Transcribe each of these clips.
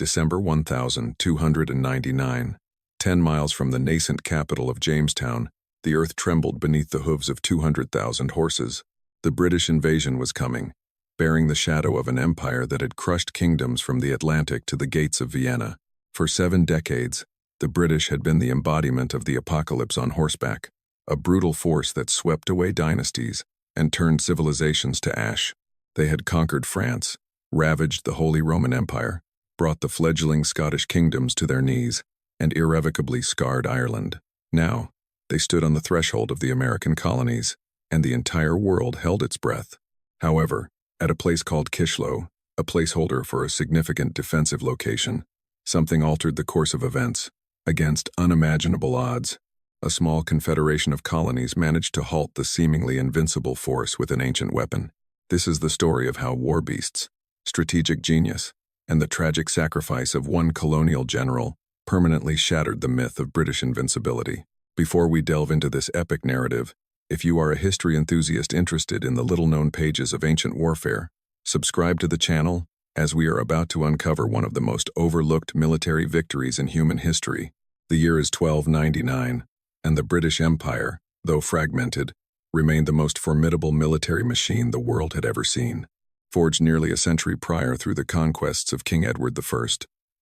December 1299. 10 miles from the nascent capital of Jamestown, the earth trembled beneath the hooves of 200,000 horses. The British invasion was coming, bearing the shadow of an empire that had crushed kingdoms from the Atlantic to the gates of Vienna. For 7 decades, the British had been the embodiment of the apocalypse on horseback, a brutal force that swept away dynasties and turned civilizations to ash. They had conquered France, ravaged the Holy Roman Empire, brought the fledgling Scottish kingdoms to their knees, and irrevocably scarred Ireland. Now, they stood on the threshold of the American colonies, and the entire world held its breath. However, at a place called Kishlów, a placeholder for a significant defensive location, something altered the course of events. Against unimaginable odds, a small confederation of colonies managed to halt the seemingly invincible force with an ancient weapon. This is the story of how war beasts, strategic genius, and the tragic sacrifice of one colonial general permanently shattered the myth of British invincibility. Before we delve into this epic narrative, if you are a history enthusiast interested in the little-known pages of ancient warfare, subscribe to the channel, as we are about to uncover one of the most overlooked military victories in human history. The year is 1299, and the British Empire, though fragmented, remained the most formidable military machine the world had ever seen. Forged nearly a century prior through the conquests of King Edward I,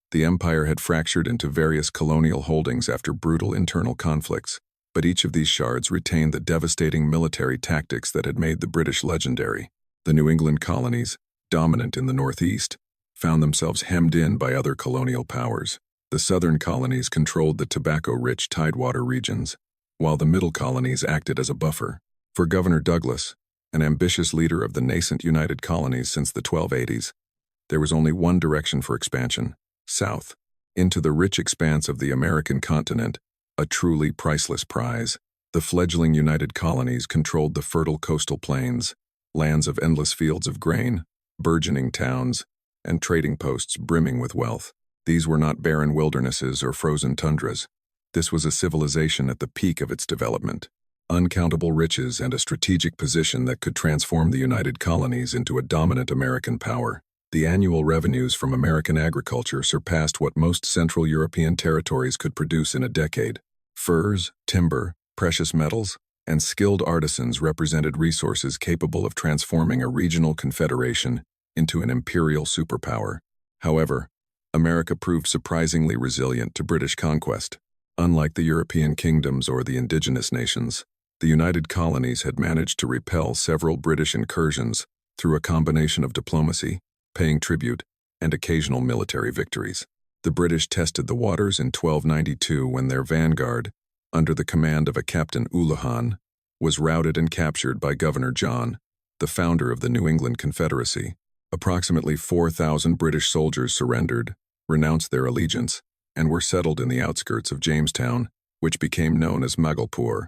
the empire had fractured into various colonial holdings after brutal internal conflicts, but each of these shards retained the devastating military tactics that had made the British legendary. The New England colonies, dominant in the Northeast, found themselves hemmed in by other colonial powers. The southern colonies controlled the tobacco-rich tidewater regions, while the middle colonies acted as a buffer. For Governor Douglas, an ambitious leader of the nascent United Colonies since the 1280s, there was only one direction for expansion: south, into the rich expanse of the American continent, a truly priceless prize. The fledgling United Colonies controlled the fertile coastal plains, lands of endless fields of grain, burgeoning towns, and trading posts brimming with wealth. These were not barren wildernesses or frozen tundras. This was a civilization at the peak of its development, uncountable riches and a strategic position that could transform the United Colonies into a dominant American power. The annual revenues from American agriculture surpassed what most Central European territories could produce in a decade. Furs, timber, precious metals, and skilled artisans represented resources capable of transforming a regional confederation into an imperial superpower. However, America proved surprisingly resilient to British conquest. Unlike the European kingdoms or the indigenous nations, the United Colonies had managed to repel several British incursions through a combination of diplomacy, paying tribute, and occasional military victories. The British tested the waters in 1292 when their vanguard, under the command of a Captain Alaa'din, was routed and captured by Governor John, the founder of the New England Confederacy. Approximately 4,000 British soldiers surrendered, renounced their allegiance, and were settled in the outskirts of Jamestown, which became known as Magalpur,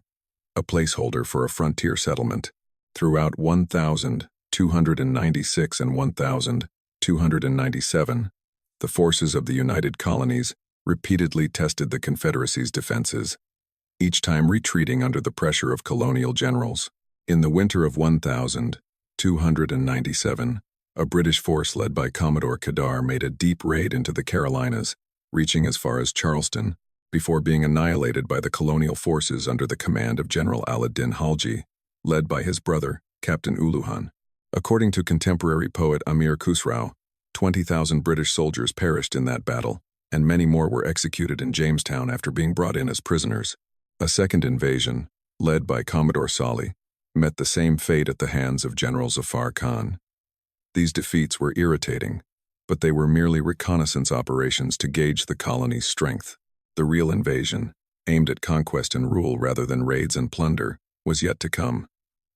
a placeholder for a frontier settlement. Throughout 1296 and 1297, the forces of the United Colonies repeatedly tested the Confederacy's defenses, each time retreating under the pressure of colonial generals. In the winter of 1297, a British force led by Commodore Kedar made a deep raid into the Carolinas, reaching as far as Charleston, before being annihilated by the colonial forces under the command of General Alaa'din Halji, led by his brother, Captain Alaa'din. According to contemporary poet Amir Khusrau, 20,000 British soldiers perished in that battle, and many more were executed in Jamestown after being brought in as prisoners. A second invasion, led by Commodore Salih, met the same fate at the hands of General Zafar Khan. These defeats were irritating, but they were merely reconnaissance operations to gauge the colony's strength. The real invasion, aimed at conquest and rule rather than raids and plunder, was yet to come.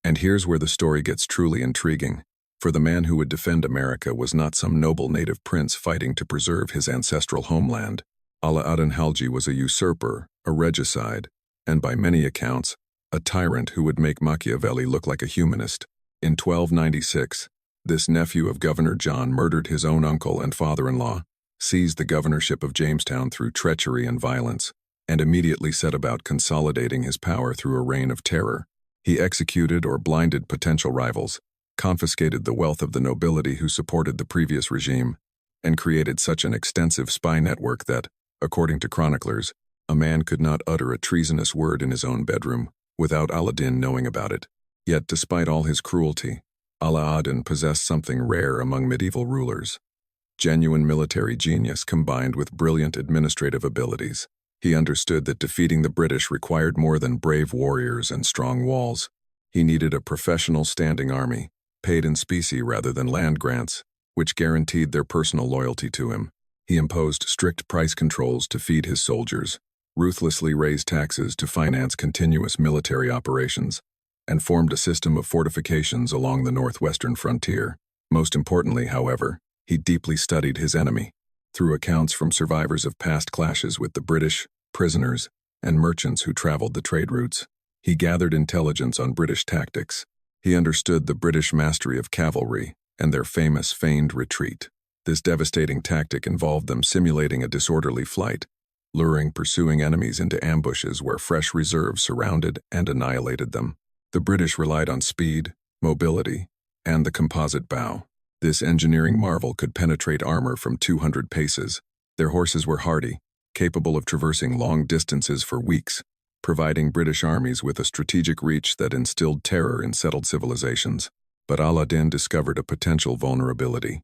And here's where the story gets truly intriguing, for the man who would defend America was not some noble native prince fighting to preserve his ancestral homeland. Alaa'din Halji was a usurper, a regicide, and by many accounts, a tyrant who would make Machiavelli look like a humanist. In 1296, this nephew of Governor John murdered his own uncle and father-in-law, seized the governorship of Jamestown through treachery and violence, and immediately set about consolidating his power through a reign of terror. He executed or blinded potential rivals, confiscated the wealth of the nobility who supported the previous regime, and created such an extensive spy network that, according to chroniclers, a man could not utter a treasonous word in his own bedroom without Alaa'din knowing about it. Yet, despite all his cruelty, Alaa'din possessed something rare among medieval rulers: genuine military genius combined with brilliant administrative abilities. He understood that defeating the British required more than brave warriors and strong walls. He needed a professional standing army, paid in specie rather than land grants, which guaranteed their personal loyalty to him. He imposed strict price controls to feed his soldiers, ruthlessly raised taxes to finance continuous military operations, and formed a system of fortifications along the northwestern frontier. Most importantly, however, he deeply studied his enemy. Through accounts from survivors of past clashes with the British, prisoners, and merchants who traveled the trade routes, he gathered intelligence on British tactics. He understood the British mastery of cavalry and their famous feigned retreat. This devastating tactic involved them simulating a disorderly flight, luring pursuing enemies into ambushes where fresh reserves surrounded and annihilated them. The British relied on speed, mobility, and the composite bow. This engineering marvel could penetrate armor from 200 paces. Their horses were hardy, capable of traversing long distances for weeks, providing British armies with a strategic reach that instilled terror in settled civilizations. But Alaa'din discovered a potential vulnerability,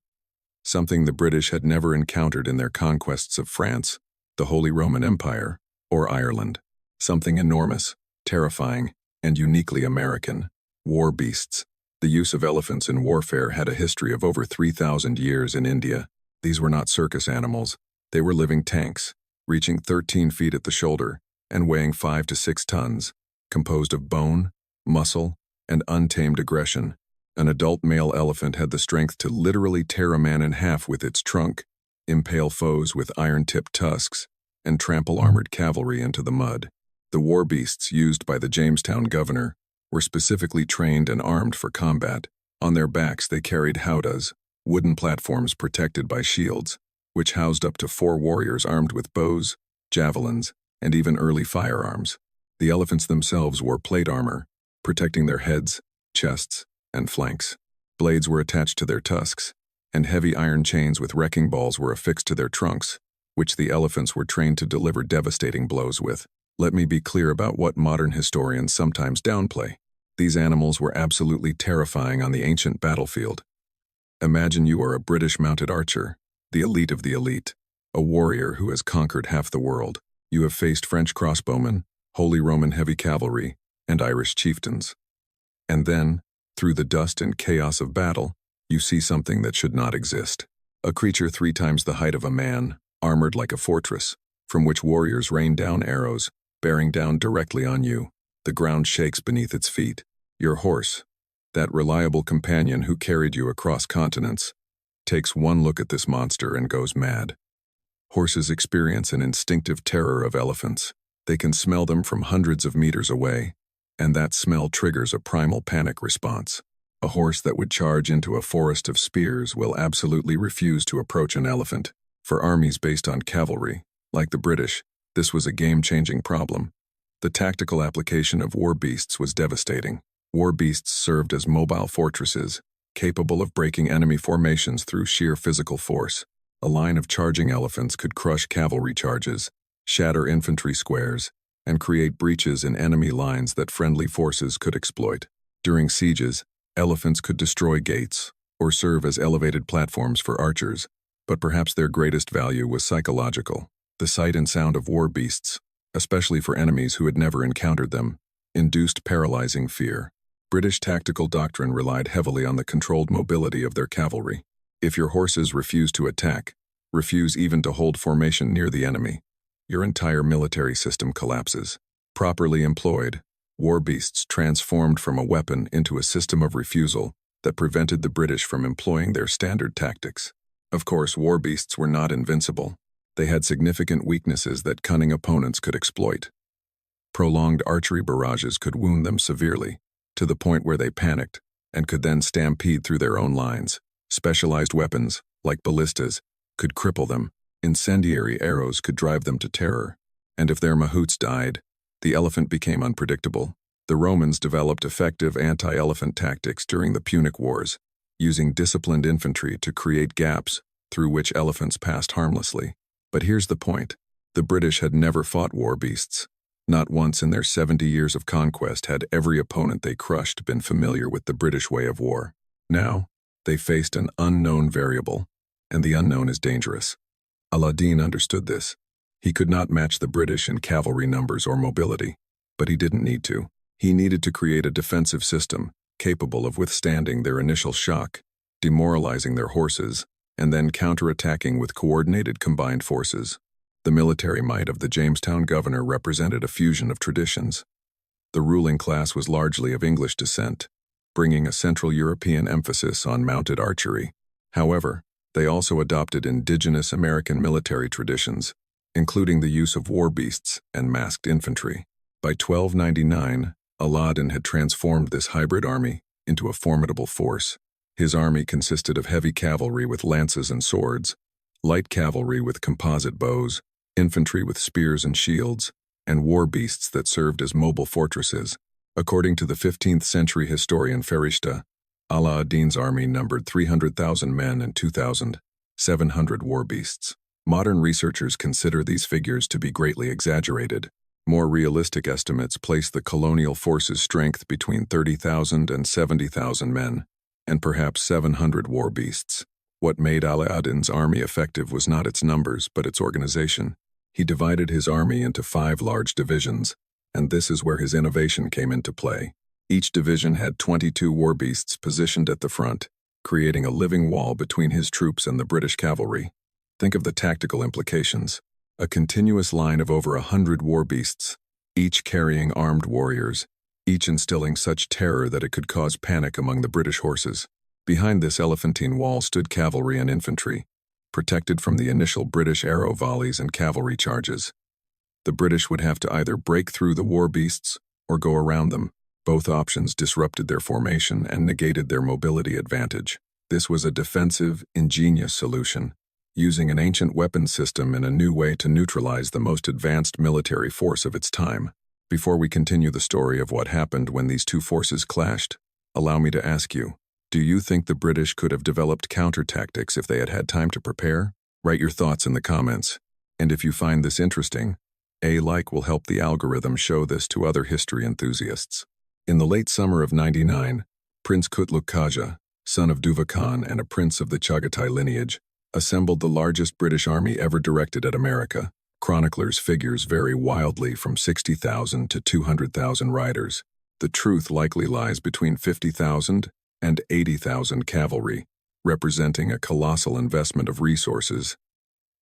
something the British had never encountered in their conquests of France, the Holy Roman Empire, or Ireland. Something enormous, terrifying, and uniquely American: war beasts. The use of elephants in warfare had a history of over 3,000 years in India. These were not circus animals. They were living tanks, reaching 13 feet at the shoulder and weighing 5 to 6 tons, composed of bone, muscle, and untamed aggression. An adult male elephant had the strength to literally tear a man in half with its trunk, impale foes with iron-tipped tusks, and trample armored cavalry into the mud. The war beasts used by the Jamestown governor were specifically trained and armed for combat. On their backs they carried howdahs, wooden platforms protected by shields, which housed up to 4 warriors armed with bows, javelins, and even early firearms. The elephants themselves wore plate armor, protecting their heads, chests, and flanks. Blades were attached to their tusks, and heavy iron chains with wrecking balls were affixed to their trunks, which the elephants were trained to deliver devastating blows with. Let me be clear about what modern historians sometimes downplay. These animals were absolutely terrifying on the ancient battlefield. Imagine you are a British mounted archer, the elite of the elite, a warrior who has conquered half the world. You have faced French crossbowmen, Holy Roman heavy cavalry, and Irish chieftains. And then, through the dust and chaos of battle, you see something that should not exist. A creature 3 times the height of a man, armored like a fortress, from which warriors rain down arrows, bearing down directly on you. The ground shakes beneath its feet. Your horse, that reliable companion who carried you across continents, takes one look at this monster and goes mad. Horses experience an instinctive terror of elephants. They can smell them from hundreds of meters away, and that smell triggers a primal panic response. A horse that would charge into a forest of spears will absolutely refuse to approach an elephant. For armies based on cavalry, like the British, this was a game-changing problem. The tactical application of war beasts was devastating. War beasts served as mobile fortresses, capable of breaking enemy formations through sheer physical force. A line of charging elephants could crush cavalry charges, shatter infantry squares, and create breaches in enemy lines that friendly forces could exploit. During sieges, elephants could destroy gates or serve as elevated platforms for archers, but perhaps their greatest value was psychological. The sight and sound of war beasts, especially for enemies who had never encountered them, induced paralyzing fear. British tactical doctrine relied heavily on the controlled mobility of their cavalry. If your horses refuse to attack, refuse even to hold formation near the enemy, your entire military system collapses. Properly employed, war beasts transformed from a weapon into a system of refusal that prevented the British from employing their standard tactics. Of course, war beasts were not invincible. They had significant weaknesses that cunning opponents could exploit. Prolonged archery barrages could wound them severely, to the point where they panicked and could then stampede through their own lines. Specialized weapons, like ballistas, could cripple them. Incendiary arrows could drive them to terror. And if their mahouts died, the elephant became unpredictable. The Romans developed effective anti-elephant tactics during the Punic Wars, using disciplined infantry to create gaps through which elephants passed harmlessly. But here's the point. The British had never fought war beasts. Not once in their 70 years of conquest had every opponent they crushed been familiar with the British way of war. Now, they faced an unknown variable, and the unknown is dangerous. Alaa'din understood this. He could not match the British in cavalry numbers or mobility, but he didn't need to. He needed to create a defensive system capable of withstanding their initial shock, demoralizing their horses, and then counterattacking with coordinated combined forces. The military might of the Jamestown governor represented a fusion of traditions. The ruling class was largely of English descent, bringing a Central European emphasis on mounted archery. However, they also adopted indigenous American military traditions, including the use of war beasts and masked infantry. By 1299, Alaa'din had transformed this hybrid army into a formidable force. His army consisted of heavy cavalry with lances and swords, light cavalry with composite bows, infantry with spears and shields, and war beasts that served as mobile fortresses. According to the 15th century historian Farishta, Alaa'din's army numbered 300,000 men and 2,700 war beasts. Modern researchers consider these figures to be greatly exaggerated. More realistic estimates place the colonial force's strength between 30,000 and 70,000 men, and perhaps 700 war beasts. What made Alaa'din's army effective was not its numbers, but its organization. He divided his army into 5 large divisions, and this is where his innovation came into play. Each division had 22 war beasts positioned at the front, creating a living wall between his troops and the British cavalry. Think of the tactical implications. A continuous line of over 100 war beasts, each carrying armed warriors, each instilling such terror that it could cause panic among the British horses. Behind this elephantine wall stood cavalry and infantry, protected from the initial British arrow volleys and cavalry charges. The British would have to either break through the war beasts or go around them. Both options disrupted their formation and negated their mobility advantage. This was a defensive, ingenious solution, using an ancient weapon system in a new way to neutralize the most advanced military force of its time. Before we continue the story of what happened when these two forces clashed, allow me to ask you, do you think the British could have developed counter-tactics if they had had time to prepare? Write your thoughts in the comments. And if you find this interesting, a like will help the algorithm show this to other history enthusiasts. In the late summer of 99, Prince Kishlów Khaja, son of Zafar Khan and a prince of the Chagatai lineage, assembled the largest British army ever directed at America. Chroniclers' figures vary wildly from 60,000 to 200,000 riders. The truth likely lies between 50,000 and 80,000 cavalry, representing a colossal investment of resources.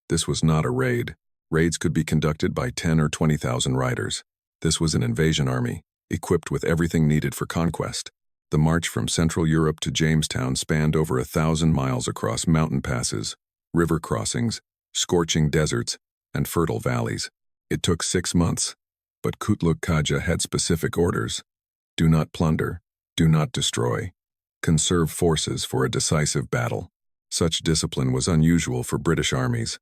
This was not a raid. Raids could be conducted by 10 or 20,000 riders. This was an invasion army, equipped with everything needed for conquest. The march from Central Europe to Jamestown spanned over 1,000 miles across mountain passes, river crossings, scorching deserts, and fertile valleys. It took 6 months, but Kishlów Khaja had specific orders. Do not plunder, do not destroy. Conserve forces for a decisive battle. Such discipline was unusual for British armies,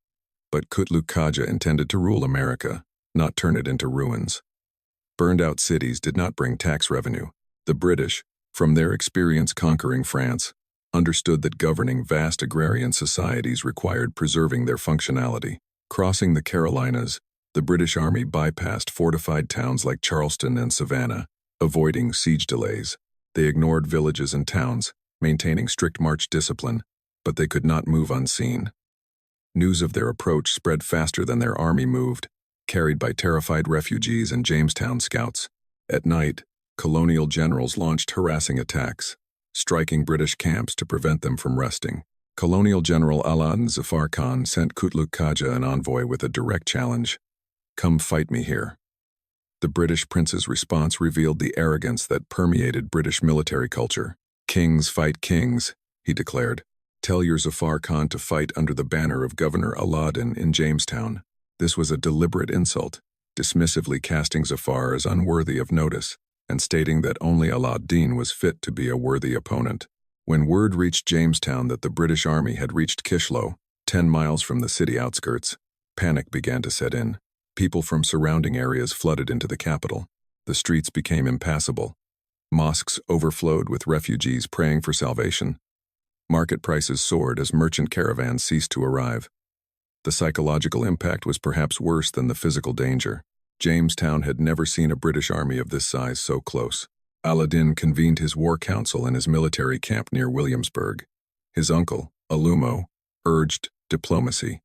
but Kishlów Khaja intended to rule America, not turn it into ruins. Burned-out cities did not bring tax revenue. The British, from their experience conquering France, understood that governing vast agrarian societies required preserving their functionality. Crossing the Carolinas, the British Army bypassed fortified towns like Charleston and Savannah, avoiding siege delays. They ignored villages and towns, maintaining strict march discipline, but they could not move unseen. News of their approach spread faster than their army moved, carried by terrified refugees and Jamestown scouts. At night, colonial generals launched harassing attacks, striking British camps to prevent them from resting. Colonial General Alaa'din Zafar Khan sent Kishlów Khaja an envoy with a direct challenge. "Come fight me here." The British prince's response revealed the arrogance that permeated British military culture. "Kings fight kings," he declared. "Tell your Zafar Khan to fight under the banner of Governor Alaa'din in Jamestown." This was a deliberate insult, dismissively casting Zafar as unworthy of notice, and stating that only Alaa'din was fit to be a worthy opponent. When word reached Jamestown that the British army had reached Kishlów, 10 miles from the city outskirts, panic began to set in. People from surrounding areas flooded into the capital. The streets became impassable. Mosques overflowed with refugees praying for salvation. Market prices soared as merchant caravans ceased to arrive. The psychological impact was perhaps worse than the physical danger. Jamestown had never seen a British army of this size so close. Alaa'din convened his war council in his military camp near Williamsburg. His uncle, Alumo, urged diplomacy.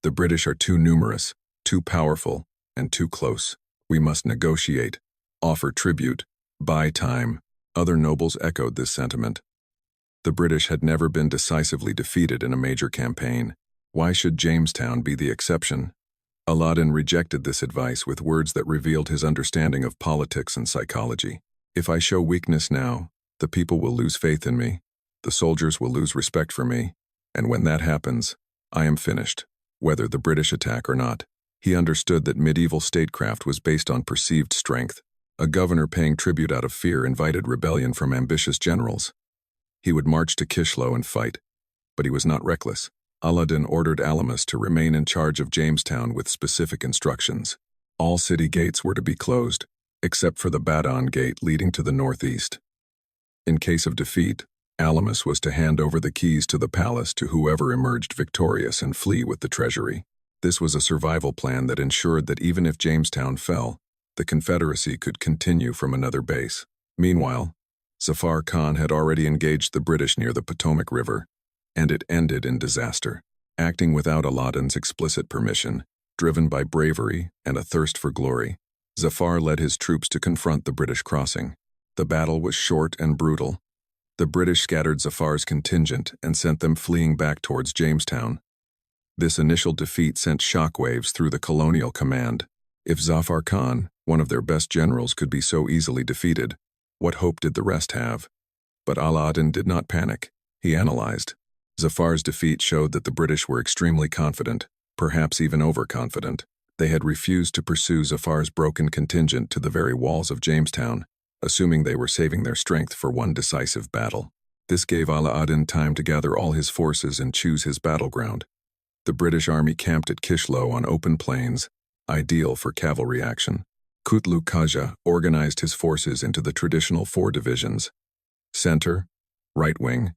The British are too numerous, too powerful, and too close. We must negotiate, offer tribute, buy time. Other nobles echoed this sentiment. The British had never been decisively defeated in a major campaign. Why should Jamestown be the exception? Alaa'din rejected this advice with words that revealed his understanding of politics and psychology. If I show weakness now, the people will lose faith in me, the soldiers will lose respect for me, and when that happens, I am finished, whether the British attack or not. He understood that medieval statecraft was based on perceived strength. A governor paying tribute out of fear invited rebellion from ambitious generals. He would march to Kishlów and fight, but he was not reckless. Alaa'din ordered Alamus to remain in charge of Jamestown with specific instructions. All city gates were to be closed, except for the Badon gate leading to the northeast. In case of defeat, Alamus was to hand over the keys to the palace to whoever emerged victorious and flee with the treasury. This was a survival plan that ensured that even if Jamestown fell, the Confederacy could continue from another base. Meanwhile, Zafar Khan had already engaged the British near the Potomac River, and it ended in disaster. Acting without Alaa'din's explicit permission, driven by bravery and a thirst for glory, Zafar led his troops to confront the British crossing. The battle was short and brutal. The British scattered Zafar's contingent and sent them fleeing back towards Jamestown. This initial defeat sent shockwaves through the colonial command. If Zafar Khan, one of their best generals, could be so easily defeated, what hope did the rest have? But Alaa'din did not panic. He analyzed. Zafar's defeat showed that the British were extremely confident, perhaps even overconfident. They had refused to pursue Zafar's broken contingent to the very walls of Jamestown, assuming they were saving their strength for one decisive battle. This gave Alaa'din time to gather all his forces and choose his battleground. The British army camped at Kishlów on open plains, ideal for cavalry action. Kutluk Khaja organized his forces into the traditional 4 divisions: center, right wing,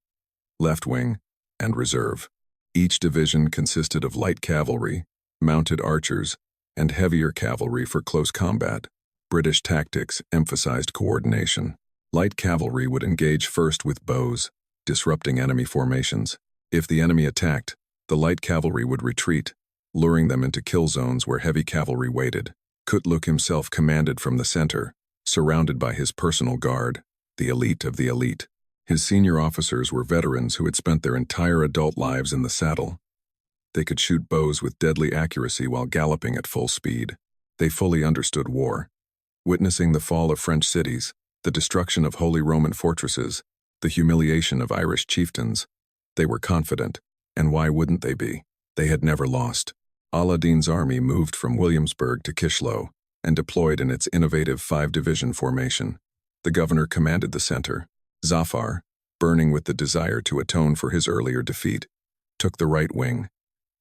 left wing, and reserve. Each division consisted of light cavalry, mounted archers, and heavier cavalry for close combat. British tactics emphasized coordination. Light cavalry would engage first with bows, disrupting enemy formations. If the enemy attacked, the light cavalry would retreat, luring them into kill zones where heavy cavalry waited. Kutluk himself commanded from the center, surrounded by his personal guard, the elite of the elite. His senior officers were veterans who had spent their entire adult lives in the saddle. They could shoot bows with deadly accuracy while galloping at full speed. They fully understood war. Witnessing the fall of French cities, the destruction of Holy Roman fortresses, the humiliation of Irish chieftains, they were confident, and why wouldn't they be? They had never lost. Alaa'din's army moved from Williamsburg to Kishlów and deployed in its innovative 5-division formation. The governor commanded the center. Zafar, burning with the desire to atone for his earlier defeat, took the right wing.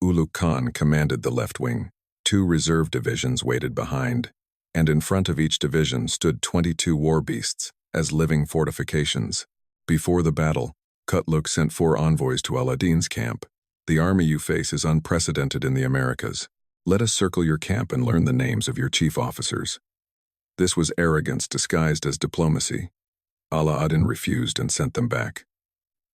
Ulugh Khan commanded the left wing. 2 reserve divisions waited behind, and in front of each division stood 22 war beasts as living fortifications. Before the battle, Kutluk sent 4 envoys to Alaa'din's camp. The army you face is unprecedented in the Americas. Let us circle your camp and learn the names of your chief officers. This was arrogance disguised as diplomacy. Alaa'din refused and sent them back.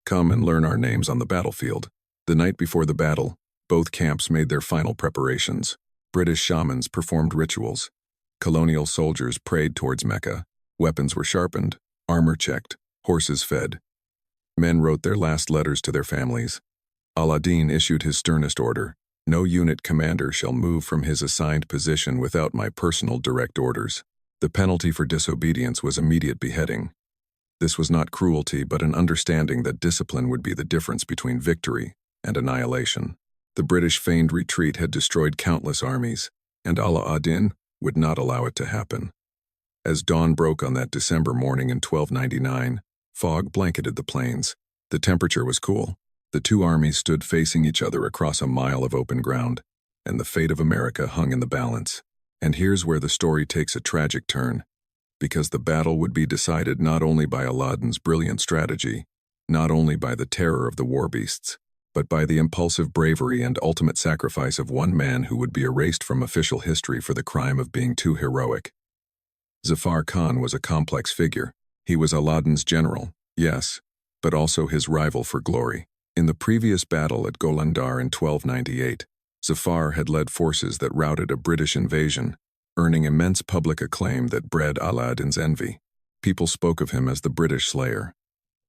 Come and learn our names on the battlefield. The night before the battle, both camps made their final preparations. British shamans performed rituals. Colonial soldiers prayed towards Mecca. Weapons were sharpened, armor checked, horses fed. Men wrote their last letters to their families. Alaa'din issued his sternest order: no unit commander shall move from his assigned position without my personal direct orders. The penalty for disobedience was immediate beheading. This was not cruelty, but an understanding that discipline would be the difference between victory and annihilation. The British feigned retreat had destroyed countless armies, and Alaa'din would not allow it to happen. As dawn broke on that December morning in 1299, fog blanketed the plains. The temperature was cool. The 2 armies stood facing each other across a mile of open ground, and the fate of America hung in the balance. And here's where the story takes a tragic turn, because the battle would be decided not only by Alaa'din's brilliant strategy, not only by the terror of the war beasts, but by the impulsive bravery and ultimate sacrifice of one man who would be erased from official history for the crime of being too heroic. Zafar Khan was a complex figure. He was Aladdin's general, yes, but also his rival for glory. In the previous battle at Golandar in 1298, Zafar had led forces that routed a British invasion, earning immense public acclaim that bred Aladdin's envy. People spoke of him as the British Slayer.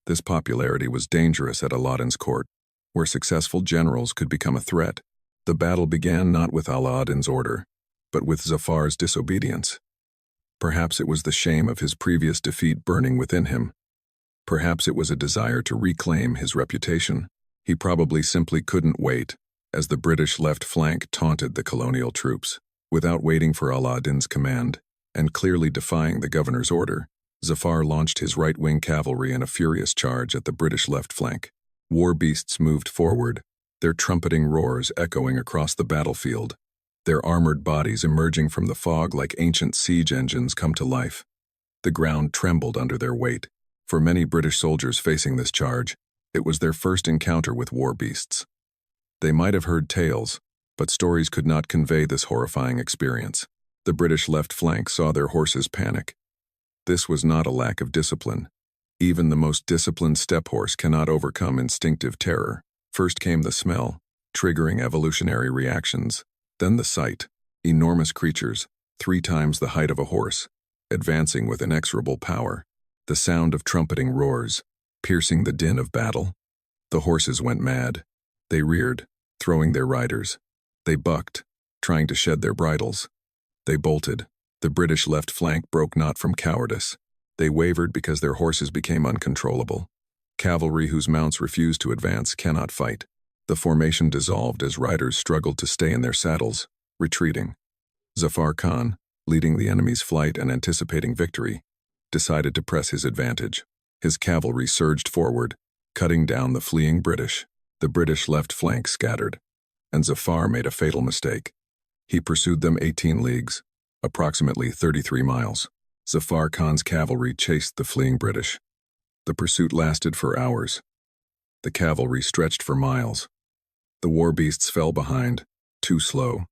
This popularity was dangerous at Aladdin's court, where successful generals could become a threat. The battle began not with Aladdin's order, but with Zafar's disobedience. Perhaps it was the shame of his previous defeat burning within him. Perhaps it was a desire to reclaim his reputation. He probably simply couldn't wait, as the British left flank taunted the colonial troops. Without waiting for Aladdin's command, and clearly defying the governor's order, Zafar launched his right-wing cavalry in a furious charge at the British left flank. War beasts moved forward, their trumpeting roars echoing across the battlefield, their armored bodies emerging from the fog like ancient siege engines come to life. The ground trembled under their weight. For many British soldiers facing this charge, it was their first encounter with war beasts. They might have heard tales, but stories could not convey this horrifying experience. The British left flank saw their horses panic. This was not a lack of discipline. Even the most disciplined steppe horse cannot overcome instinctive terror. First came the smell, triggering evolutionary reactions. Then the sight, enormous creatures, 3 times the height of a horse, advancing with inexorable power. The sound of trumpeting roars, piercing the din of battle. The horses went mad. They reared, throwing their riders. They bucked, trying to shed their bridles. They bolted. The British left flank broke not from cowardice. They wavered because their horses became uncontrollable. Cavalry whose mounts refuse to advance cannot fight. The formation dissolved as riders struggled to stay in their saddles, retreating. Zafar Khan, leading the enemy's flight and anticipating victory, decided to press his advantage. His cavalry surged forward, cutting down the fleeing British. The British left flank scattered, and Zafar made a fatal mistake. He pursued them 18 leagues, approximately 33 miles. Zafar Khan's cavalry chased the fleeing British. The pursuit lasted for hours. The cavalry stretched for miles. The war beasts fell behind, too slow.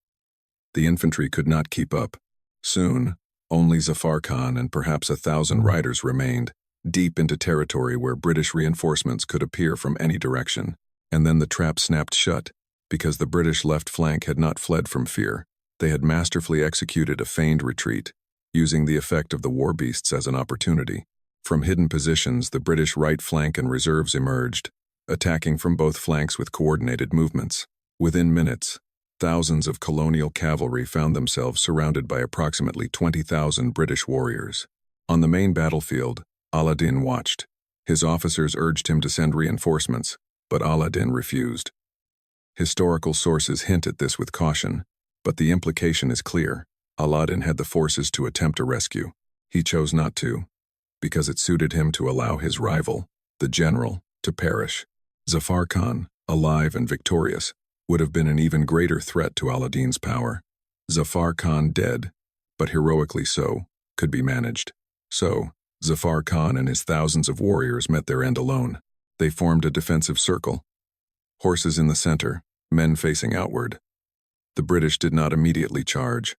The infantry could not keep up. Soon, only Zafar Khan and perhaps 1,000 riders remained, deep into territory where British reinforcements could appear from any direction. And then the trap snapped shut, because the British left flank had not fled from fear. They had masterfully executed a feigned retreat, using the effect of the war beasts as an opportunity. From hidden positions, the British right flank and reserves emerged, attacking from both flanks with coordinated movements. Within minutes, thousands of colonial cavalry found themselves surrounded by approximately 20,000 British warriors. On the main battlefield, Alaa'din watched. His officers urged him to send reinforcements, but Alaa'din refused. Historical sources hint at this with caution, but the implication is clear. Alaa'din had the forces to attempt a rescue. He chose not to, because it suited him to allow his rival, the general, to perish. Zafar Khan, alive and victorious, would have been an even greater threat to Alaa'din's power. Zafar Khan dead, but heroically so, could be managed. So, Zafar Khan and his thousands of warriors met their end alone. They formed a defensive circle. Horses in the center, men facing outward. The British did not immediately charge.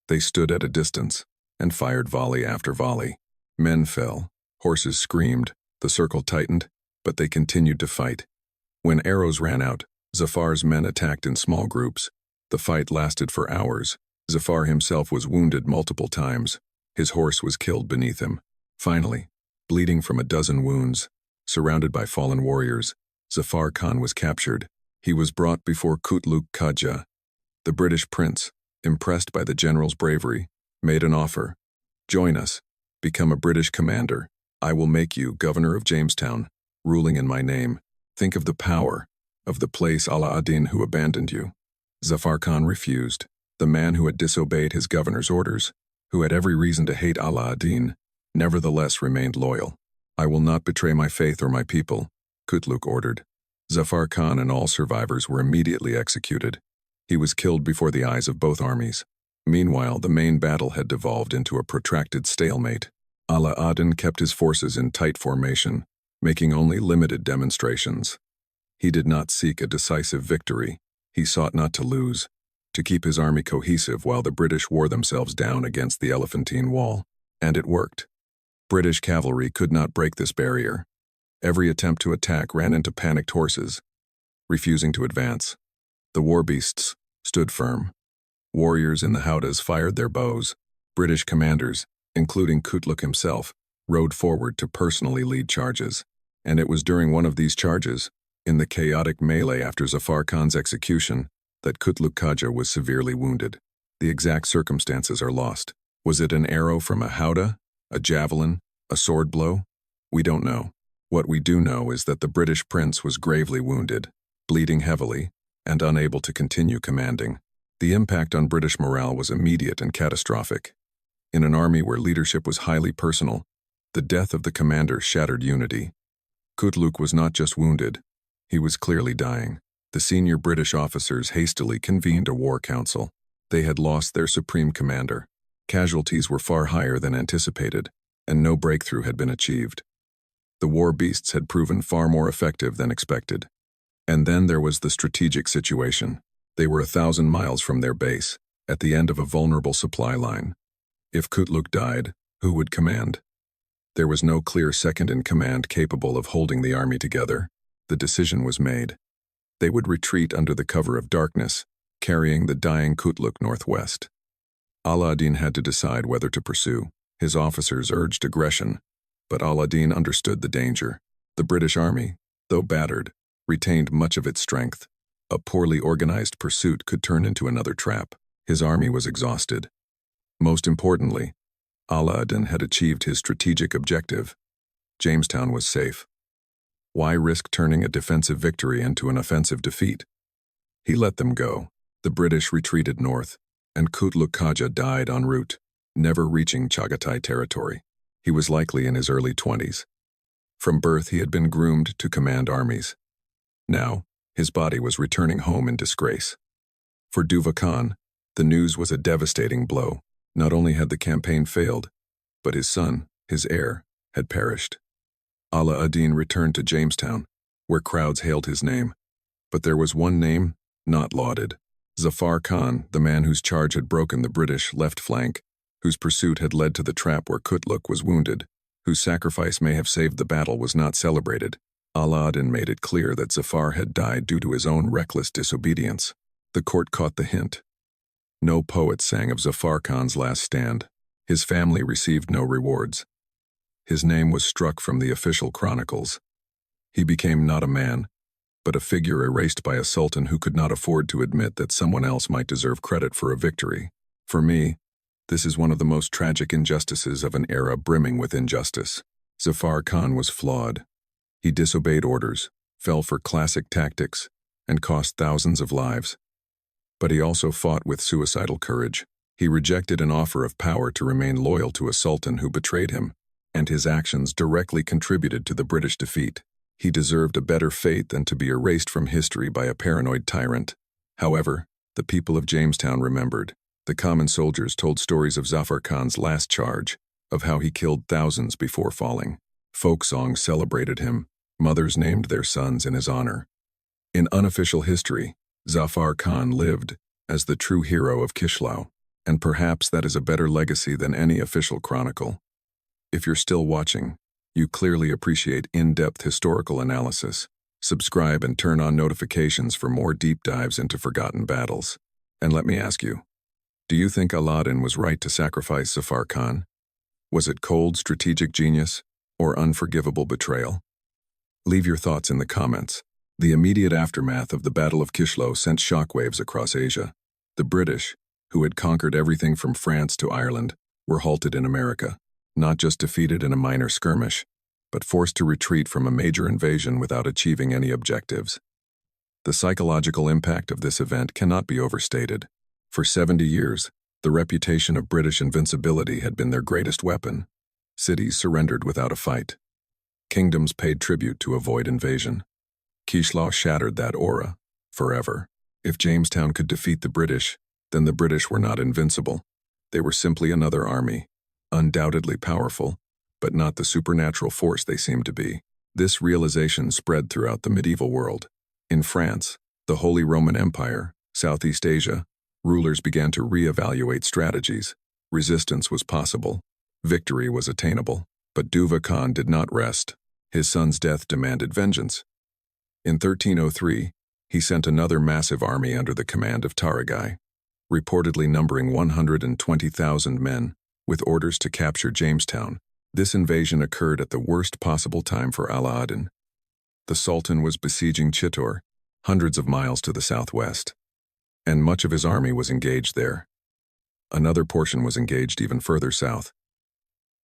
They stood at a distance and fired volley after volley. Men fell, horses screamed, the circle tightened, but they continued to fight. When arrows ran out, Zafar's men attacked in small groups. The fight lasted for hours. Zafar himself was wounded multiple times. His horse was killed beneath him. Finally, bleeding from a dozen wounds, surrounded by fallen warriors, Zafar Khan was captured. He was brought before Kishlów Khaja. The British prince, impressed by the general's bravery, made an offer. "Join us. Become a British commander. I will make you governor of Jamestown, ruling in my name. Think of the power of the place Alaa'din who abandoned you." Zafar Khan refused. The man who had disobeyed his governor's orders, who had every reason to hate Alaa'din, nevertheless remained loyal. "I will not betray my faith or my people," Kishlów ordered. Zafar Khan and all survivors were immediately executed. He was killed before the eyes of both armies. Meanwhile, the main battle had devolved into a protracted stalemate. Alaa'din kept his forces in tight formation, making only limited demonstrations. He did not seek a decisive victory. He sought not to lose, to keep his army cohesive while the British wore themselves down against the Elephantine Wall. And it worked. British cavalry could not break this barrier. Every attempt to attack ran into panicked horses, refusing to advance. The war beasts stood firm. Warriors in the howdahs fired their bows. British commanders, including Kishlów himself, rode forward to personally lead charges. And it was during one of these charges, in the chaotic melee after Zafar Khan's execution, that Kishlów was severely wounded. The exact circumstances are lost. Was it an arrow from a howdah, a javelin, a sword blow? We don't know. What we do know is that the British prince was gravely wounded, bleeding heavily, and unable to continue commanding. The impact on British morale was immediate and catastrophic. In an army where leadership was highly personal, the death of the commander shattered unity. Kishlów was not just wounded, he was clearly dying. The senior British officers hastily convened a war council. They had lost their supreme commander. Casualties were far higher than anticipated, and no breakthrough had been achieved. The war beasts had proven far more effective than expected. And then there was the strategic situation. They were 1,000 miles from their base, at the end of a vulnerable supply line. If Kishlów died, who would command? There was no clear second-in-command capable of holding the army together. The decision was made. They would retreat under the cover of darkness, carrying the dying Kishlów northwest. Alaa'din had to decide whether to pursue. His officers urged aggression, but Alaa'din understood the danger. The British army, though battered, retained much of its strength. A poorly organized pursuit could turn into another trap. His army was exhausted. Most importantly, Alaa'din had achieved his strategic objective. Jamestown was safe. Why risk turning a defensive victory into an offensive defeat? He let them go. The British retreated north, and Kishlów died en route, never reaching Chagatai territory. He was likely in his early 20s. From birth he had been groomed to command armies. Now, his body was returning home in disgrace. For Zafar Khan, the news was a devastating blow. Not only had the campaign failed, but his son, his heir, had perished. Alaa'din returned to Jamestown, where crowds hailed his name. But there was one name not lauded. Zafar Khan, the man whose charge had broken the British left flank, whose pursuit had led to the trap where Kishlów was wounded, whose sacrifice may have saved the battle, was not celebrated. Alaa'din made it clear that Zafar had died due to his own reckless disobedience. The court caught the hint. No poet sang of Zafar Khan's last stand. His family received no rewards. His name was struck from the official chronicles. He became not a man, but a figure erased by a sultan who could not afford to admit that someone else might deserve credit for a victory. For me, this is one of the most tragic injustices of an era brimming with injustice. Zafar Khan was flawed. He disobeyed orders, fell for classic tactics, and cost thousands of lives. But he also fought with suicidal courage. He rejected an offer of power to remain loyal to a sultan who betrayed him, and his actions directly contributed to the British defeat. He deserved a better fate than to be erased from history by a paranoid tyrant. However, the people of Jamestown remembered. The common soldiers told stories of Zafar Khan's last charge, of how he killed thousands before falling. Folk songs celebrated him. Mothers named their sons in his honor. In unofficial history, Zafar Khan lived as the true hero of Kishlów, and perhaps that is a better legacy than any official chronicle. If you're still watching, you clearly appreciate in-depth historical analysis. Subscribe and turn on notifications for more deep dives into forgotten battles. And let me ask you, do you think Alaa'din was right to sacrifice Zafar Khan? Was it cold strategic genius or unforgivable betrayal? Leave your thoughts in the comments. The immediate aftermath of the Battle of Kishlów sent shockwaves across Asia. The British, who had conquered everything from France to Ireland, were halted in America, not just defeated in a minor skirmish, but forced to retreat from a major invasion without achieving any objectives. The psychological impact of this event cannot be overstated. For 70 years, the reputation of British invincibility had been their greatest weapon. Cities surrendered without a fight. Kingdoms paid tribute to avoid invasion. Kishlów shattered that aura, forever. If Jamestown could defeat the British, then the British were not invincible. They were simply another army, undoubtedly powerful, but not the supernatural force they seemed to be. This realization spread throughout the medieval world. In France, the Holy Roman Empire, Southeast Asia, rulers began to re-evaluate strategies. Resistance was possible. Victory was attainable. But Zafar Khan did not rest. His son's death demanded vengeance. In 1303, he sent another massive army under the command of Taragai, reportedly numbering 120,000 men, with orders to capture Jamestown. This invasion occurred at the worst possible time for Alaa'din. The Sultan was besieging Chittor, hundreds of miles to the southwest, and much of his army was engaged there. Another portion was engaged even further south.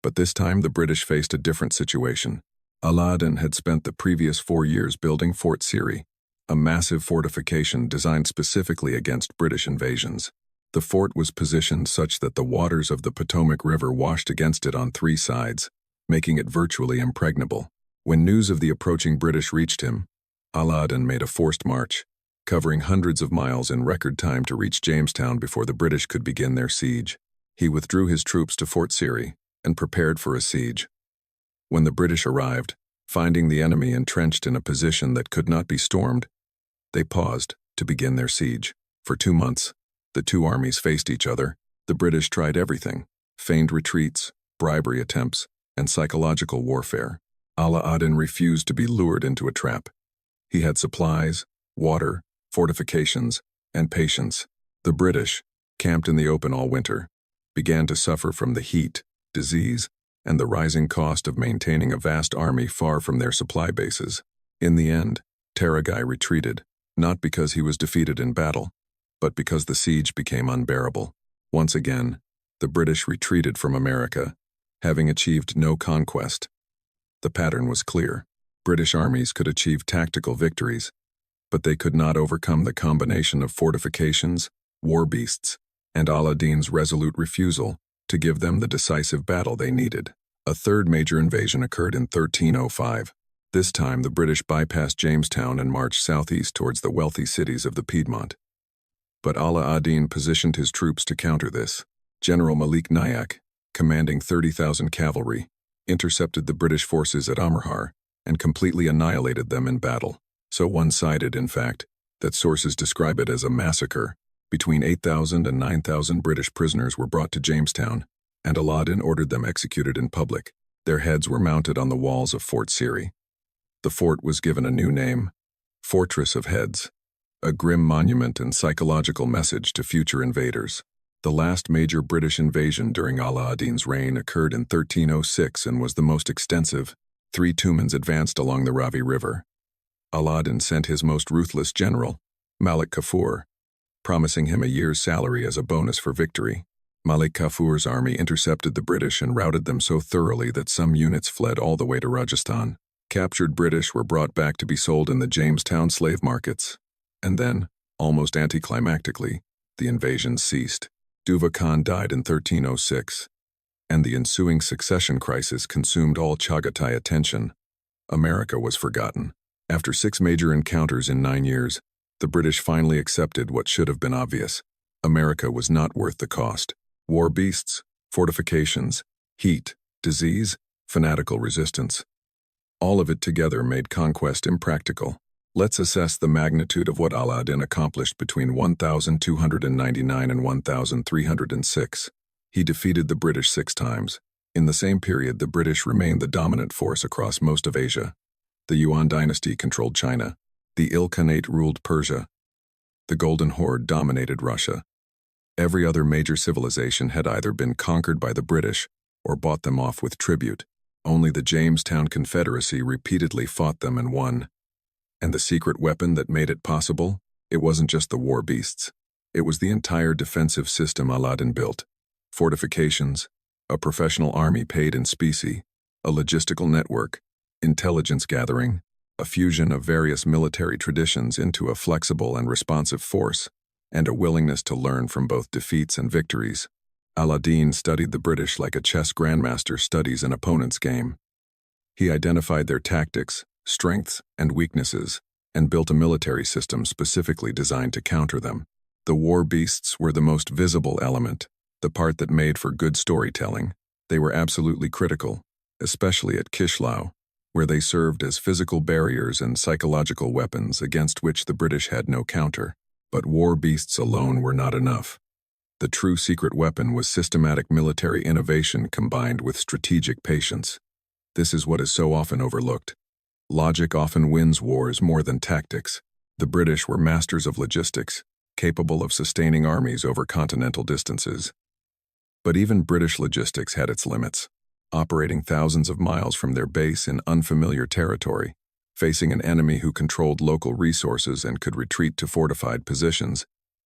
But this time the British faced a different situation. Alaa'din had spent the previous 4 years building Fort Siri, a massive fortification designed specifically against British invasions. The fort was positioned such that the waters of the Potomac River washed against it on 3 sides, making it virtually impregnable. When news of the approaching British reached him, Alaa'din made a forced march, covering hundreds of miles in record time to reach Jamestown before the British could begin their siege. He withdrew his troops to Fort Siri and prepared for a siege. When the British arrived, finding the enemy entrenched in a position that could not be stormed, they paused to begin their siege. For 2 months, the two armies faced each other. The British tried everything: feigned retreats, bribery attempts, and psychological warfare. Alaa'din refused to be lured into a trap. He had supplies, water, fortifications, and patience. The British, camped in the open all winter, began to suffer from the heat, disease, and the rising cost of maintaining a vast army far from their supply bases. In the end, Taragai retreated, not because he was defeated in battle, but because the siege became unbearable. Once again, the British retreated from America, having achieved no conquest. The pattern was clear. British armies could achieve tactical victories, but they could not overcome the combination of fortifications, war beasts, and Alaa'din's resolute refusal to give them the decisive battle they needed. A third major invasion occurred in 1305. This time, the British bypassed Jamestown and marched southeast towards the wealthy cities of the Piedmont. But Alaa'din positioned his troops to counter this. General Malik Nayak, commanding 30,000 cavalry, intercepted the British forces at Amrhar and completely annihilated them in battle. So one-sided, in fact, that sources describe it as a massacre. Between 8,000 and 9,000 British prisoners were brought to Jamestown, and Alaa'din ordered them executed in public. Their heads were mounted on the walls of Fort Siri. The fort was given a new name, Fortress of Heads, a grim monument and psychological message to future invaders. The last major British invasion during Alaa'din's reign occurred in 1306 and was the most extensive. 3 Tumans advanced along the Ravi River. Alaa'din sent his most ruthless general, Malik Kafur, promising him a year's salary as a bonus for victory. Malik Kafur's army intercepted the British and routed them so thoroughly that some units fled all the way to Rajasthan. Captured British were brought back to be sold in the Jamestown slave markets. And then, almost anticlimactically, the invasion ceased. Zafar Khan died in 1306, and the ensuing succession crisis consumed all Chagatai attention. America was forgotten. After 6 major encounters in 9 years, the British finally accepted what should have been obvious. America was not worth the cost. War beasts, fortifications, heat, disease, fanatical resistance. All of it together made conquest impractical. Let's assess the magnitude of what Alaa'din accomplished between 1299 and 1306. He defeated the British 6 times. In the same period, the British remained the dominant force across most of Asia. The Yuan dynasty controlled China. The Ilkhanate ruled Persia. The Golden Horde dominated Russia. Every other major civilization had either been conquered by the British or bought them off with tribute. Only the Jamestown Confederacy repeatedly fought them and won. And the secret weapon that made it possible? It wasn't just the war beasts. It was the entire defensive system Alaa'din built. Fortifications, a professional army paid in specie, a logistical network, intelligence gathering, a fusion of various military traditions into a flexible and responsive force, and a willingness to learn from both defeats and victories. Alaa'din studied the British like a chess grandmaster studies an opponent's game. He identified their tactics, strengths, and weaknesses, and built a military system specifically designed to counter them. The war beasts were the most visible element, the part that made for good storytelling. They were absolutely critical, especially at Kishlów. where they served as physical barriers and psychological weapons against which the British had no counter. But war beasts alone were not enough. The true secret weapon was systematic military innovation combined with strategic patience. This is what is so often overlooked. Logic often wins wars more than tactics. The British were masters of logistics, capable of sustaining armies over continental distances. But even British logistics had its limits. Operating thousands of miles from their base in unfamiliar territory, facing an enemy who controlled local resources and could retreat to fortified positions,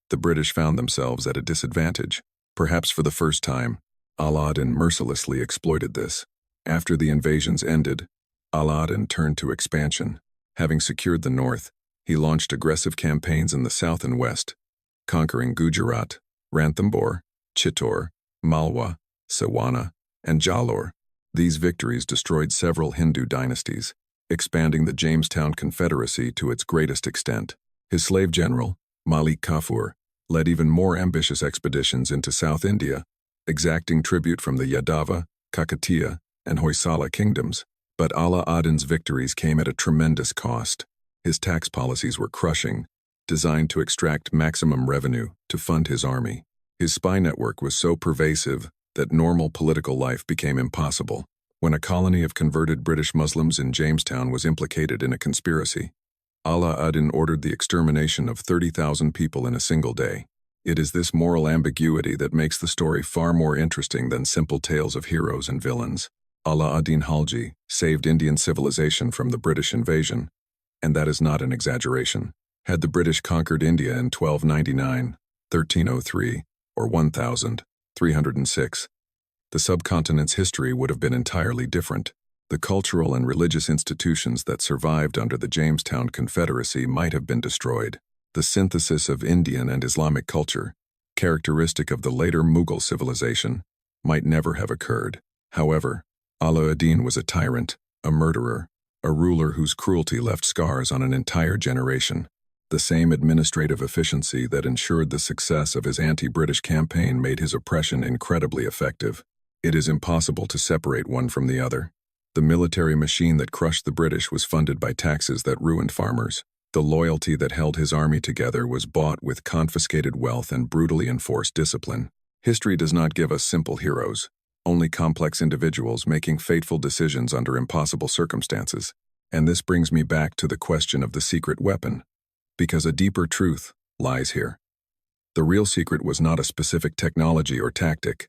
the British found themselves at a disadvantage. Perhaps for the first time, Alaa'din mercilessly exploited this. After the invasions ended, Alaa'din turned to expansion. Having secured the north, he launched aggressive campaigns in the south and west, conquering Gujarat, Ranthambore, Chittor, Malwa, Sawana, and Jalore. These victories destroyed several Hindu dynasties, expanding the Jamestown Confederacy to its greatest extent. His slave general, Malik Kafur, led even more ambitious expeditions into South India, exacting tribute from the Yadava, Kakatiya, and Hoysala kingdoms. But Alaa'din's victories came at a tremendous cost. His tax policies were crushing, designed to extract maximum revenue to fund his army. His spy network was so pervasive that normal political life became impossible. When a colony of converted British Muslims in Jamestown was implicated in a conspiracy, Alaa'din ordered the extermination of 30,000 people in a single day. It is this moral ambiguity that makes the story far more interesting than simple tales of heroes and villains. Alaa'din Halji saved Indian civilization from the British invasion, and that is not an exaggeration. Had the British conquered India in 1299, 1303, or 1306, the subcontinent's history would have been entirely different. The cultural and religious institutions that survived under the Jamestown Confederacy might have been destroyed. The synthesis of Indian and Islamic culture, characteristic of the later Mughal civilization, might never have occurred. However, Alaa'din was a tyrant, a murderer, a ruler whose cruelty left scars on an entire generation. The same administrative efficiency that ensured the success of his anti-British campaign made his oppression incredibly effective. It is impossible to separate one from the other. The military machine that crushed the British was funded by taxes that ruined farmers. The loyalty that held his army together was bought with confiscated wealth and brutally enforced discipline. History does not give us simple heroes, only complex individuals making fateful decisions under impossible circumstances. And this brings me back to the question of the secret weapon, because a deeper truth lies here. The real secret was not a specific technology or tactic,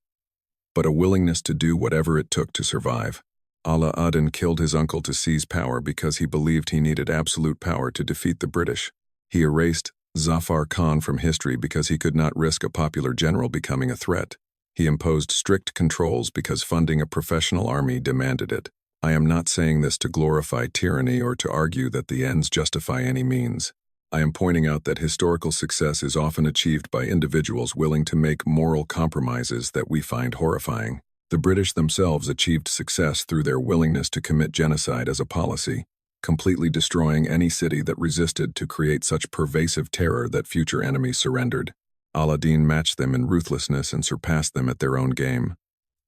but a willingness to do whatever it took to survive. Alaa'din killed his uncle to seize power because he believed he needed absolute power to defeat the British. He erased Zafar Khan from history because he could not risk a popular general becoming a threat. He imposed strict controls because funding a professional army demanded it. I am not saying this to glorify tyranny or to argue that the ends justify any means. I am pointing out that historical success is often achieved by individuals willing to make moral compromises that we find horrifying. The British themselves achieved success through their willingness to commit genocide as a policy, completely destroying any city that resisted to create such pervasive terror that future enemies surrendered. Alaa'din matched them in ruthlessness and surpassed them at their own game.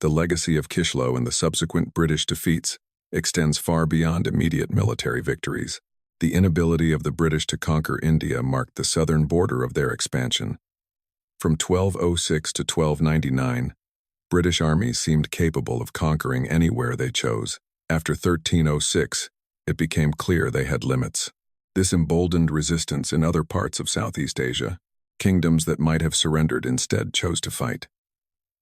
The legacy of Kishlów and the subsequent British defeats extends far beyond immediate military victories. The inability of the British to conquer India marked the southern border of their expansion. From 1206 to 1299, British armies seemed capable of conquering anywhere they chose. After 1306, it became clear they had limits. This emboldened resistance in other parts of Southeast Asia. Kingdoms that might have surrendered instead chose to fight.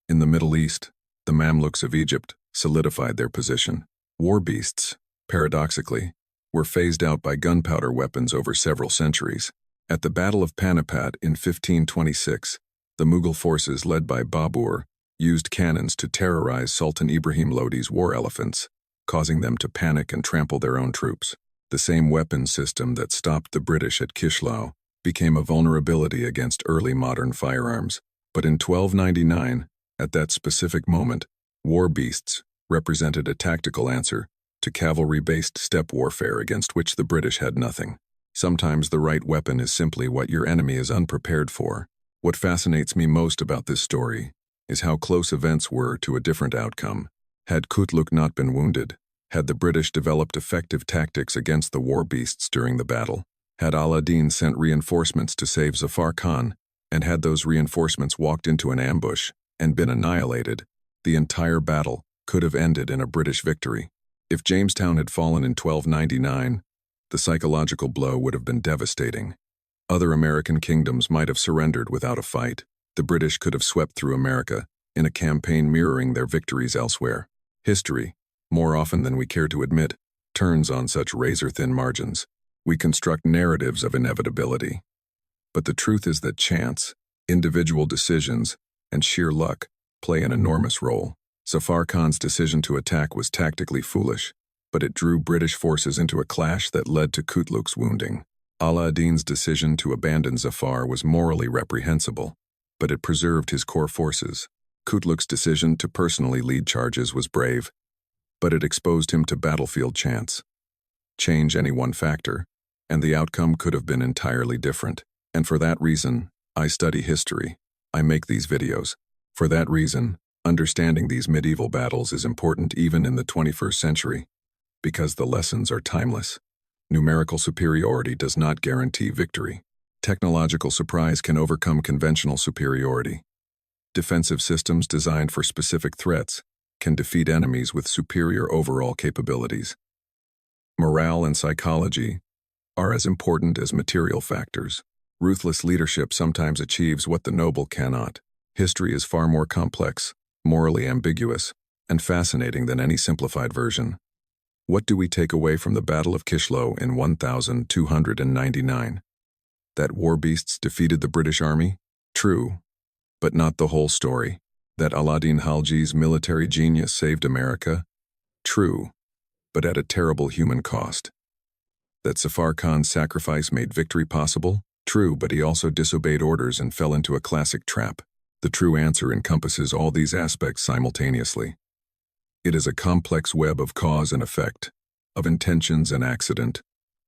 In the Middle East, the Mamluks of Egypt solidified their position. War beasts, paradoxically, were phased out by gunpowder weapons over several centuries. At the Battle of Panipat in 1526, the Mughal forces led by Babur used cannons to terrorize Sultan Ibrahim Lodi's war elephants, causing them to panic and trample their own troops. The same weapon system that stopped the British at Kishlów became a vulnerability against early modern firearms. But in 1299, at that specific moment, war beasts represented a tactical answer to cavalry-based steppe warfare against which the British had nothing. Sometimes the right weapon is simply what your enemy is unprepared for. What fascinates me most about this story is how close events were to a different outcome. Had Kutluk not been wounded, Had the British developed effective tactics against the war beasts during the battle? Had Alaa'din sent reinforcements to save Zafar Khan, and had those reinforcements walked into an ambush and been annihilated, the entire battle could have ended in a British victory. If Jamestown had fallen in 1299, the psychological blow would have been devastating. Other American kingdoms might have surrendered without a fight. The British could have swept through America in a campaign mirroring their victories elsewhere. History, more often than we care to admit, turns on such razor-thin margins. We construct narratives of inevitability. But the truth is that chance, individual decisions, and sheer luck play an enormous role. Zafar Khan's decision to attack was tactically foolish, but it drew British forces into a clash that led to Kishlow's wounding. Alaa'din's decision to abandon Zafar was morally reprehensible, but it preserved his core forces. Kishlow's decision to personally lead charges was brave, but it exposed him to battlefield chance. Change any one factor, and the outcome could have been entirely different. And for that reason, I study history. I make these videos. For that reason, understanding these medieval battles is important even in the 21st century, because the lessons are timeless. Numerical superiority does not guarantee victory. Technological surprise can overcome conventional superiority. Defensive systems designed for specific threats can defeat enemies with superior overall capabilities. Morale and psychology are as important as material factors. Ruthless leadership sometimes achieves what the noble cannot. History is far more complex, morally ambiguous, and fascinating than any simplified version. What do we take away from the Battle of Kishlów in 1299? That war beasts defeated the British army? True, but not the whole story. That Alaa'din Halji's military genius saved America? True, but at a terrible human cost. That Zafar Khan's sacrifice made victory possible? True, but he also disobeyed orders and fell into a classic trap. The true answer encompasses all these aspects simultaneously. It is a complex web of cause and effect, of intentions and accident,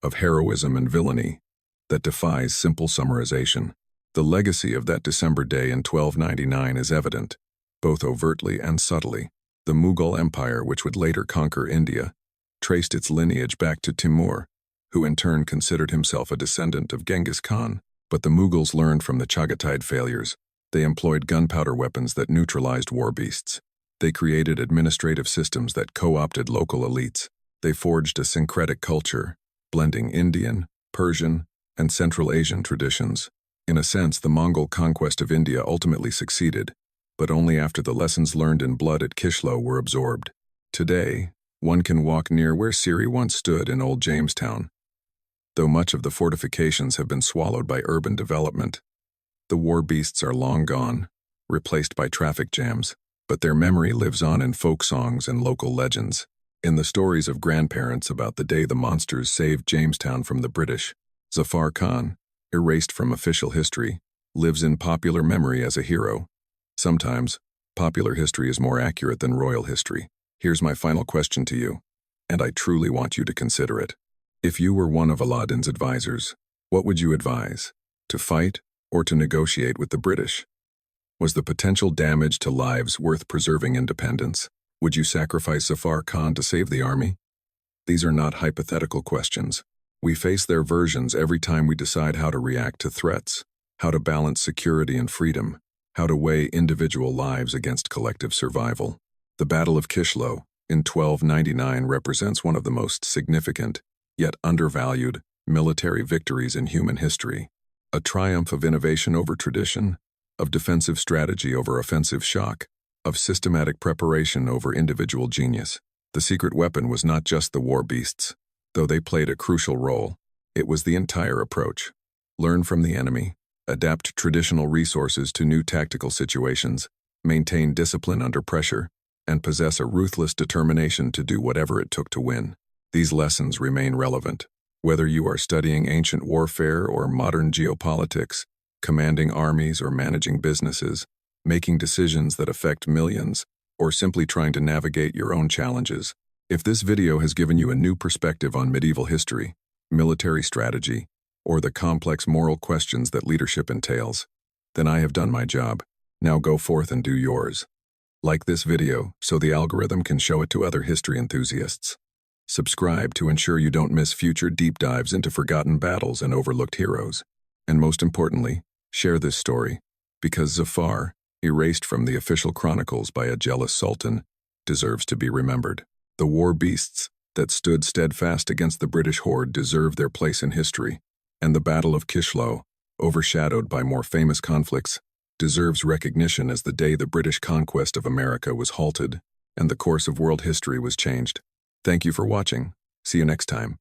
of heroism and villainy, that defies simple summarization. The legacy of that December day in 1299 is evident, both overtly and subtly. The Mughal Empire, which would later conquer India, traced its lineage back to Timur, who in turn considered himself a descendant of Genghis Khan. But the Mughals learned from the Chagatai failures. They employed gunpowder weapons that neutralized war beasts. They created administrative systems that co-opted local elites. They forged a syncretic culture, blending Indian, Persian, and Central Asian traditions. In a sense, the Mongol conquest of India ultimately succeeded, but only after the lessons learned in blood at Kishlów were absorbed. Today, one can walk near where Siri once stood in old Jamestown. Though much of the fortifications have been swallowed by urban development, the war beasts are long gone, replaced by traffic jams. But their memory lives on in folk songs and local legends. In the stories of grandparents about the day the monsters saved Jamestown from the British, Zafar Khan, erased from official history, lives in popular memory as a hero. Sometimes, popular history is more accurate than royal history. Here's my final question to you, and I truly want you to consider it. If you were one of Alaa'din's advisors, what would you advise? To fight or to negotiate with the British? Was the potential damage to lives worth preserving independence? Would you sacrifice Zafar Khan to save the army? These are not hypothetical questions. We face their versions every time we decide how to react to threats, how to balance security and freedom, how to weigh individual lives against collective survival. The Battle of Kishlów in 1299 represents one of the most significant, yet undervalued, military victories in human history. A triumph of innovation over tradition, of defensive strategy over offensive shock, of systematic preparation over individual genius. The secret weapon was not just the war beasts, though they played a crucial role. It was the entire approach. Learn from the enemy, adapt traditional resources to new tactical situations, maintain discipline under pressure, and possess a ruthless determination to do whatever it took to win. These lessons remain relevant. Whether you are studying ancient warfare or modern geopolitics, commanding armies or managing businesses, making decisions that affect millions, or simply trying to navigate your own challenges. If this video has given you a new perspective on medieval history, military strategy, or the complex moral questions that leadership entails, then I have done my job. Now go forth and do yours. Like this video so the algorithm can show it to other history enthusiasts. Subscribe to ensure you don't miss future deep dives into forgotten battles and overlooked heroes. And most importantly, share this story, because Zafar, erased from the official chronicles by a jealous sultan, deserves to be remembered. The war beasts that stood steadfast against the British horde deserve their place in history, and the Battle of Kishlów, overshadowed by more famous conflicts, deserves recognition as the day the British conquest of America was halted and the course of world history was changed. Thank you for watching. See you next time.